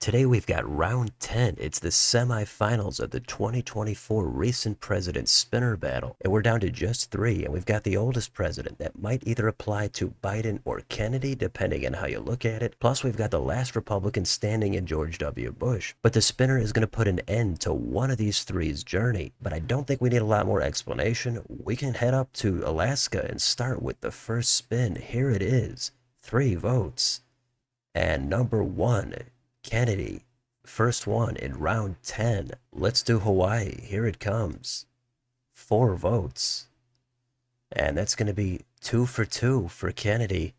Today we've got round 10. It's the semifinals of the 2024 recent president spinner battle. And we're down to just three. And we've got the oldest president that might either apply to Biden or Kennedy, depending on how you look at it. Plus, we've got the last Republican standing in George W. Bush. But the spinner is going to put an end to one of these three's journey. But I don't think we need a lot more explanation. We can head up to Alaska and start with the first spin. Here it is. 3 votes. And number one, Kennedy, first one in round 10. Let's do Hawaii. Here it comes. 4 votes. And that's going to be 2 for 2 for Kennedy.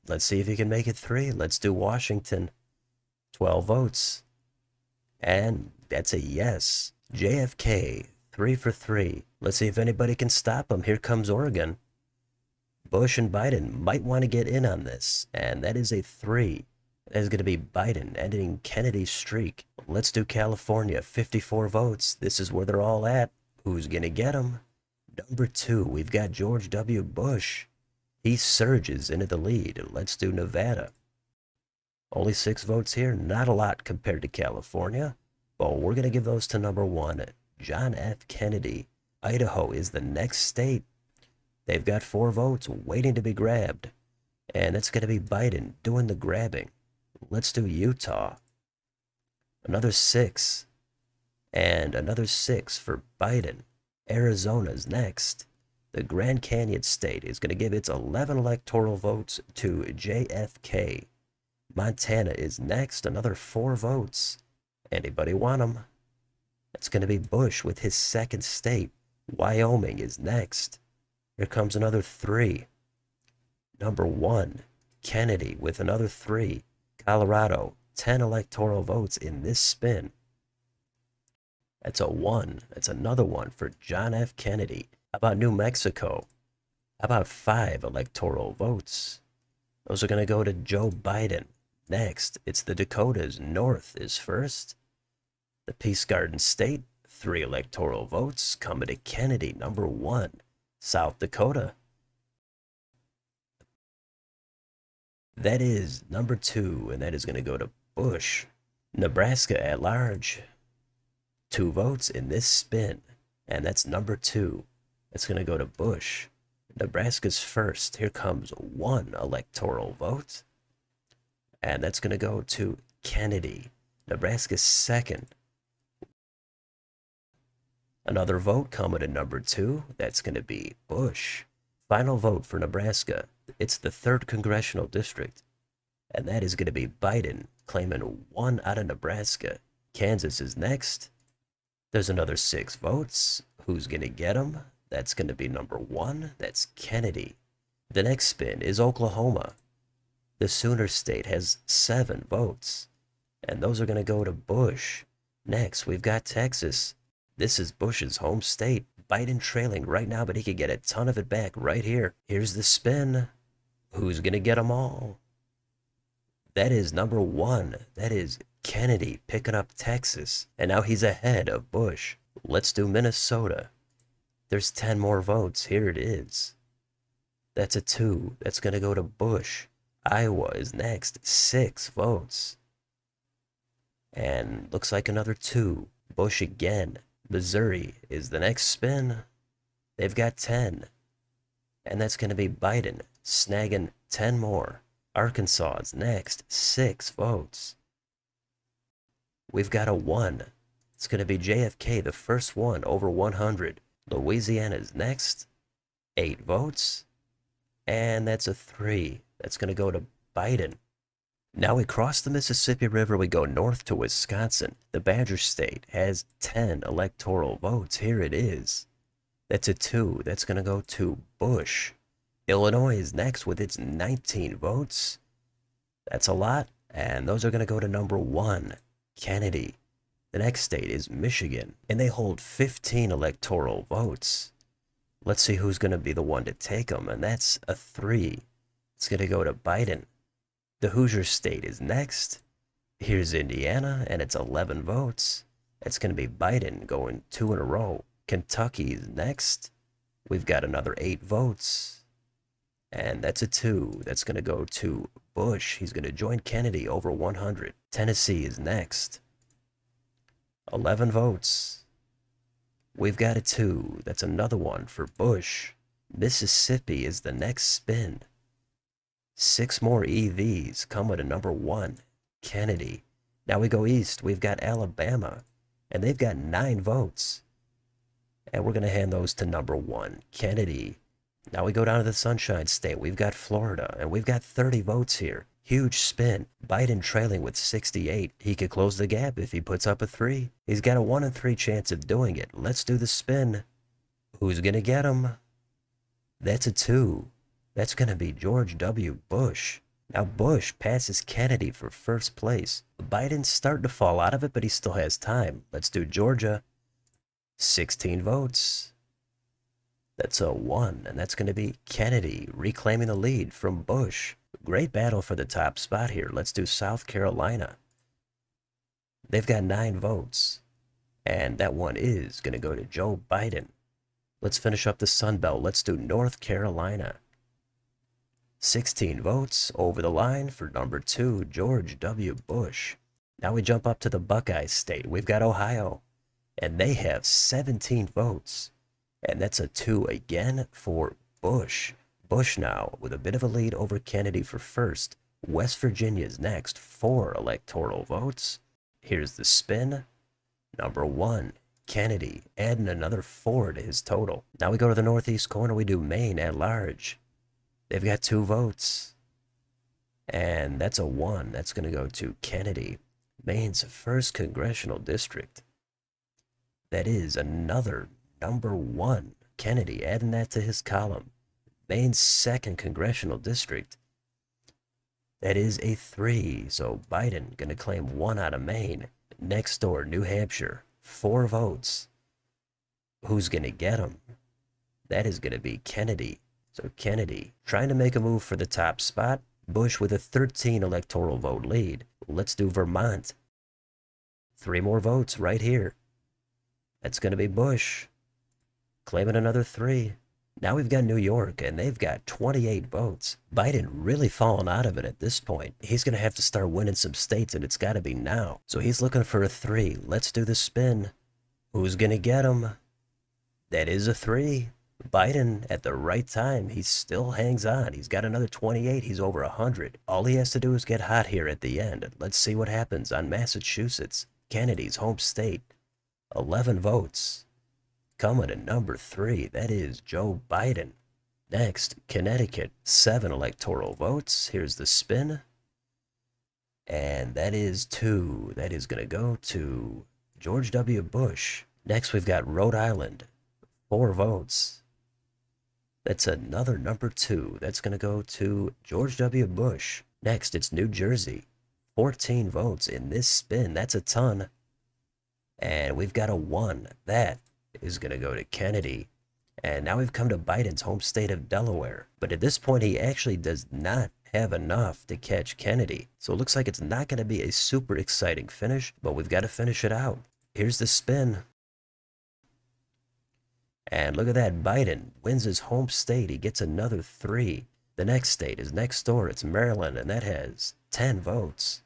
Let's see if he can make it 3. Let's do Washington. 12 votes. And that's a yes. JFK, 3 for 3. Let's see if anybody can stop him. Here comes Oregon. Bush and Biden might want to get in on this. And that is a 3. That is going to be Biden ending Kennedy's streak. Let's do California, 54 votes. This is where they're all at. Who's going to get them? Number 2, we've got George W. Bush. He surges into the lead. Let's do Nevada. Only 6 votes here. Not a lot compared to California. But we're going to give those to number 1, John F. Kennedy. Idaho is the next state. They've got 4 votes waiting to be grabbed. And it's going to be Biden doing the grabbing. Let's do Utah. Another 6. And another 6 for Biden. Arizona's next. The Grand Canyon State is going to give its 11 electoral votes to JFK. Montana is next. Another 4 votes. Anybody want them? It's going to be Bush with his second state. Wyoming is next. Here comes another 3. Number 1, Kennedy with another 3. Colorado, 10 electoral votes in this spin. That's a 1. That's another 1 for John F. Kennedy. How about New Mexico? How about 5 electoral votes? Those are going to go to Joe Biden. Next, it's the Dakotas. North is first. The Peace Garden State, 3 electoral votes coming to Kennedy, number 1. South Dakota. That is number 2, and that is going to go to Bush. Nebraska at large. 2 votes in this spin, and that's number 2. That's going to go to Bush. Nebraska's first. Here comes 1 electoral vote, and that's going to go to Kennedy. Nebraska's second. Another vote coming to number 2. That's going to be Bush. Final vote for Nebraska. It's the 3rd congressional district, and that is going to be Biden claiming 1 out of Nebraska. Kansas is next. There's another 6 votes. Who's going to get them? That's going to be number 1. That's Kennedy. The next spin is Oklahoma. The Sooner State has 7 votes, and those are going to go to Bush. Next, we've got Texas. This is Bush's home state. Biden trailing right now, but he could get a ton of it back right here. Here's the spin. Who's going to get them all? That is number 1. That is Kennedy picking up Texas. And now he's ahead of Bush. Let's do Minnesota. There's 10 more votes. Here it is. That's a 2. That's going to go to Bush. Iowa is next. 6 votes. And looks like another 2. Bush again. Missouri is the next spin. They've got 10. And that's going to be Biden snagging 10 more. Arkansas is next. 6 votes. We've got a 1. It's going to be JFK, the first one over 100. Louisiana is next. 8 votes. And that's a 3. That's going to go to Biden. Now we cross the Mississippi River, we go north to Wisconsin. The Badger State has 10 electoral votes. Here it is. That's a 2. That's going to go to Bush. Illinois is next with its 19 votes. That's a lot, and those are going to go to number 1, Kennedy. The next state is Michigan, and they hold 15 electoral votes. Let's see who's going to be the one to take them, and that's a 3. It's going to go to Biden. The Hoosier State is next. Here's Indiana, and it's 11 votes. It's going to be Biden going 2 in a row. Kentucky's next. We've got another 8 votes. And that's a 2. That's going to go to Bush. He's going to join Kennedy over 100. Tennessee is next. 11 votes. We've got a 2. That's another one for Bush. Mississippi is the next spin. 6 more EVs coming to number 1, Kennedy. Now we go east. We've got Alabama, and they've got 9 votes. And we're going to hand those to number 1, Kennedy. Now we go down to the Sunshine State. We've got Florida, and we've got 30 votes here. Huge spin. Biden trailing with 68. He could close the gap if he puts up a 3. He's got a 1 in 3 chance of doing it. Let's do the spin. Who's going to get him? That's a 2. That's going to be George W. Bush. Now Bush passes Kennedy for first place. Biden's starting to fall out of it, but he still has time. Let's do Georgia. 16 votes. That's a 1, and that's going to be Kennedy reclaiming the lead from Bush. Great battle for the top spot here. Let's do South Carolina. They've got 9 votes, and that one is going to go to Joe Biden. Let's finish up the Sun Belt. Let's do North Carolina. 16 votes over the line for number 2, George W. Bush. Now we jump up to the Buckeye State. We've got Ohio, and they have 17 votes. And that's a 2 again for Bush. Bush now with a bit of a lead over Kennedy for first. West Virginia's next, 4 electoral votes. Here's the spin. Number 1, Kennedy, adding another 4 to his total. Now we go to the northeast corner. We do Maine at large. They've got 2 votes. And that's a 1. That's going to go to Kennedy. Maine's first congressional district. That is another number 1. Kennedy, adding that to his column. Maine's second congressional district. That is a 3. So Biden going to claim 1 out of Maine. Next door, New Hampshire. 4 votes. Who's going to get him? That is going to be Kennedy. So Kennedy trying to make a move for the top spot. Bush with a 13 electoral vote lead. Let's do Vermont. 3 more votes right here. That's going to be Bush claiming another 3. Now we've got New York, and they've got 28 votes. Biden really falling out of it at this point. He's going to have to start winning some states, and it's got to be now. So he's looking for a 3. Let's do the spin. Who's going to get him? That is a 3. Biden, at the right time, he still hangs on. He's got another 28. He's over 100. All he has to do is get hot here at the end. Let's see what happens on Massachusetts, Kennedy's home state. 11 votes. Coming to number 3, that is Joe Biden. Next, Connecticut, 7 electoral votes. Here's the spin. And that is 2. That is going to go to George W. Bush. Next, we've got Rhode Island, 4 votes. That's another number 2. That's going to go to George W. Bush. Next, it's New Jersey. 14 votes in this spin. That's a ton. And we've got a 1. That is going to go to Kennedy. And now we've come to Biden's home state of Delaware. But at this point, he actually does not have enough to catch Kennedy. So it looks like it's not going to be a super exciting finish, but we've got to finish it out. Here's the spin. And look at that, Biden wins his home state. He gets another 3. The next state is next door. It's Maryland, and that has 10 votes.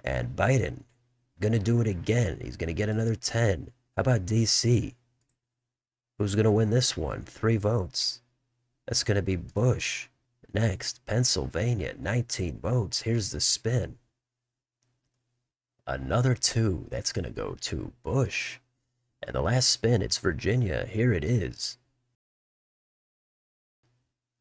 And Biden going to do it again. He's going to get another 10. How about D.C.? Who's going to win this one? 3 votes. That's going to be Bush. Next, Pennsylvania, 19 votes. Here's the spin. Another 2. That's going to go to Bush. And the last spin, it's Virginia. Here it is.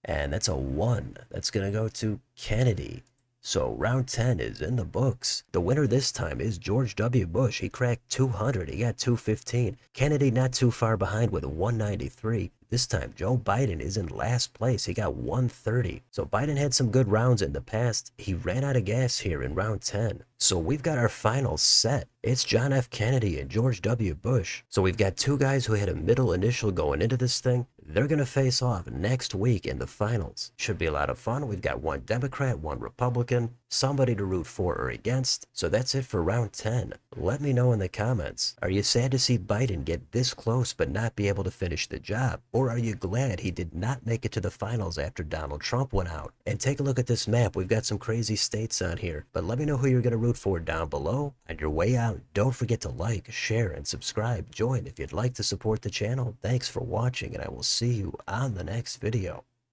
And that's a 1. That's going to go to Kennedy. So round 10 is in the books. The winner this time is George W. Bush. He cracked 200. He got 215. Kennedy not too far behind with 193. This time, Joe Biden is in last place. He got 130. So Biden had some good rounds in the past. He ran out of gas here in round 10. So we've got our finals set. It's John F. Kennedy and George W. Bush. So we've got 2 guys who had a middle initial going into this thing. They're going to face off next week in the finals. Should be a lot of fun. We've got 1 Democrat, 1 Republican. somebody to root for or against. So that's it for round 10. Let me know in the comments. Are you sad to see Biden get this close but not be able to finish the job? Or are you glad he did not make it to the finals after Donald Trump went out? And take a look at this map. We've got some crazy states on here. But let me know who you're going to root for down below. On your way out, don't forget to like, share, and subscribe. Join if you'd like to support the channel. Thanks for watching, and I will see you on the next video.